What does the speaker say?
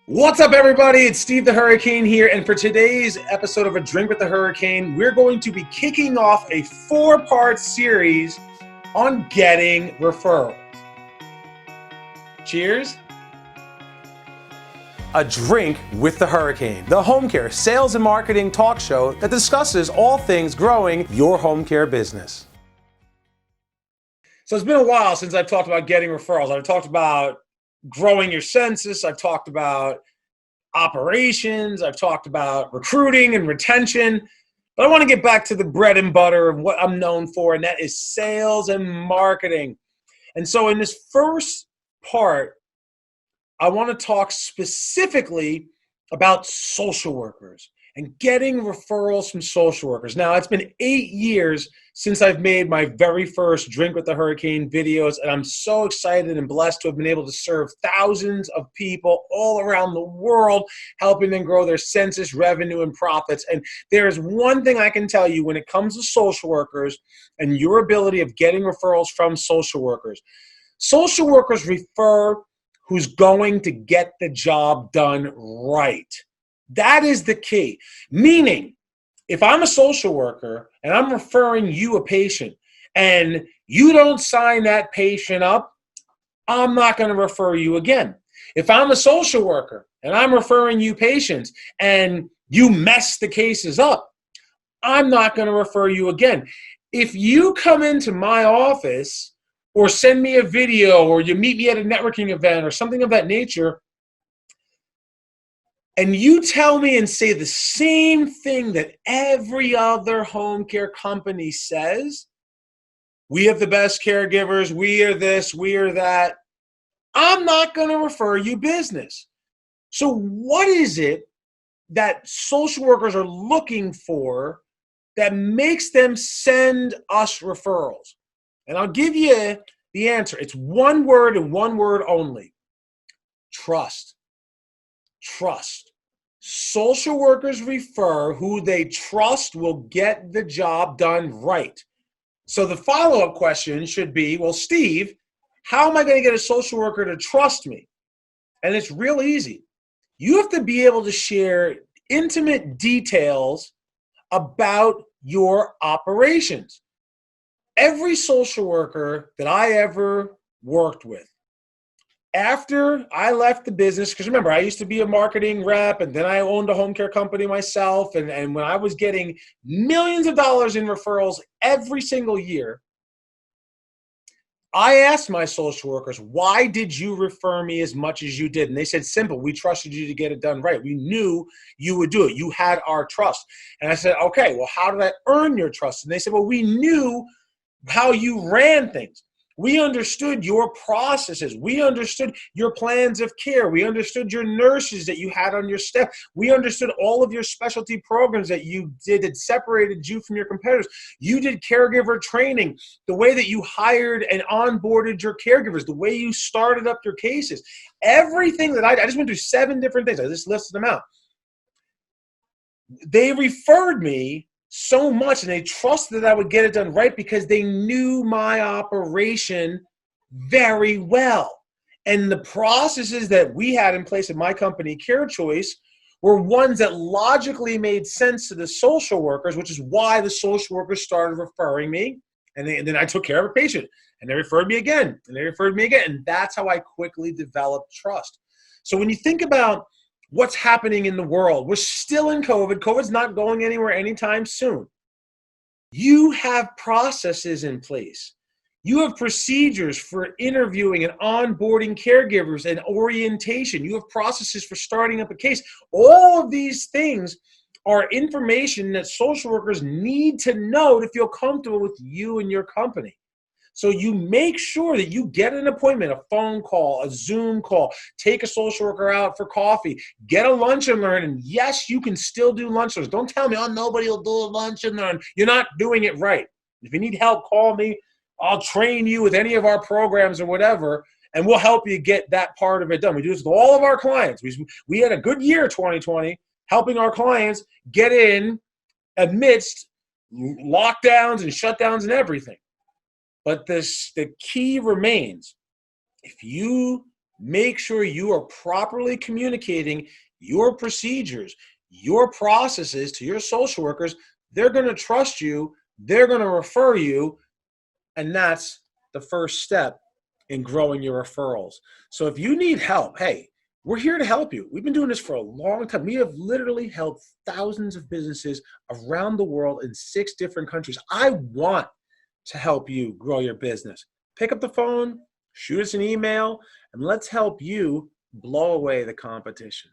What's up, everybody? It's Steve the Hurricane here, and for today's episode of A Drink with the Hurricane, we're going to be kicking off a 4-part series on getting referrals. Cheers. A Drink with the Hurricane, the home care sales and marketing talk show that discusses all things growing your home care business. So it's been a while since I've talked about getting referrals. I've talked about growing your census. I've talked about operations. I've talked about recruiting and retention. But I want to get back to the bread and butter of what I'm known for, and that is sales and marketing. And so in this first part, I want to talk specifically about social workers and getting referrals from social workers. Now, it's been 8 years since I've made my very first Drink with the Hurricane videos, and I'm so excited and blessed to have been able to serve thousands of people all around the world, helping them grow their census, revenue, and profits. And there is one thing I can tell you when it comes to social workers and your ability of getting referrals from social workers. Social workers refer who's going to get the job done right. That is the key. Meaning, if I'm a social worker and I'm referring you a patient and you don't sign that patient up, I'm not going to refer you again. If I'm a social worker and I'm referring you patients and you mess the cases up, I'm not going to refer you again. If you come into my office or send me a video or you meet me at a networking event or something of that nature, and you tell me and say the same thing that every other home care company says, we have the best caregivers, we are this, we are that, I'm not going to refer you business. So what is it that social workers are looking for that makes them send us referrals? And I'll give you the answer. It's one word and one word only. Trust. Trust. Social workers refer who they trust will get the job done right. So the follow-up question should be, well, Steve, how am I going to get a social worker to trust me? And it's real easy. You have to be able to share intimate details about your operations. Every social worker that I ever worked with, after I left the business, because remember, I used to be a marketing rep, and then I owned a home care company myself, and when I was getting millions of dollars in referrals every single year, I asked my social workers, why did you refer me as much as you did? And they said, simple, we trusted you to get it done right. We knew you would do it. You had our trust. And I said, okay, well, how did I earn your trust? And they said, well, we knew how you ran things. We understood your processes. We understood your plans of care. We understood your nurses that you had on your staff. We understood all of your specialty programs that you did that separated you from your competitors. You did caregiver training, the way that you hired and onboarded your caregivers, the way you started up your cases. Everything that I just went through 7 different things. I just listed them out. They referred me so much, and they trusted that I would get it done right because they knew my operation very well. And the processes that we had in place in my company, Care Choice, were ones that logically made sense to the social workers, which is why the social workers started referring me. And then I took care of a patient, and they referred me again, and they referred me again. And that's how I quickly developed trust. So when you think about what's happening in the world, we're still in COVID. COVID's not going anywhere anytime soon. You have processes in place. You have procedures for interviewing and onboarding caregivers and orientation. You have processes for starting up a case. All of these things are information that social workers need to know to feel comfortable with you and your company. So you make sure that you get an appointment, a phone call, a Zoom call, take a social worker out for coffee, get a lunch and learn. And yes, you can still do lunch and learns. Don't tell me, oh, nobody will do a lunch and learn. You're not doing it right. If you need help, call me. I'll train you with any of our programs or whatever, and we'll help you get that part of it done. We do this with all of our clients. We had a good year, 2020, helping our clients get in amidst lockdowns and shutdowns and everything. But the key remains. If you Make sure you are properly communicating your procedures, your processes to your social workers. They're going to trust you. They're going to refer you. And that's the first step in growing your referrals. So if you need help, hey, we're here to help you. We've been doing this for a long time. We have literally helped thousands of businesses around the world in 6 different countries. I want to help you grow your business. Pick up the phone, shoot us an email, and let's help you blow away the competition.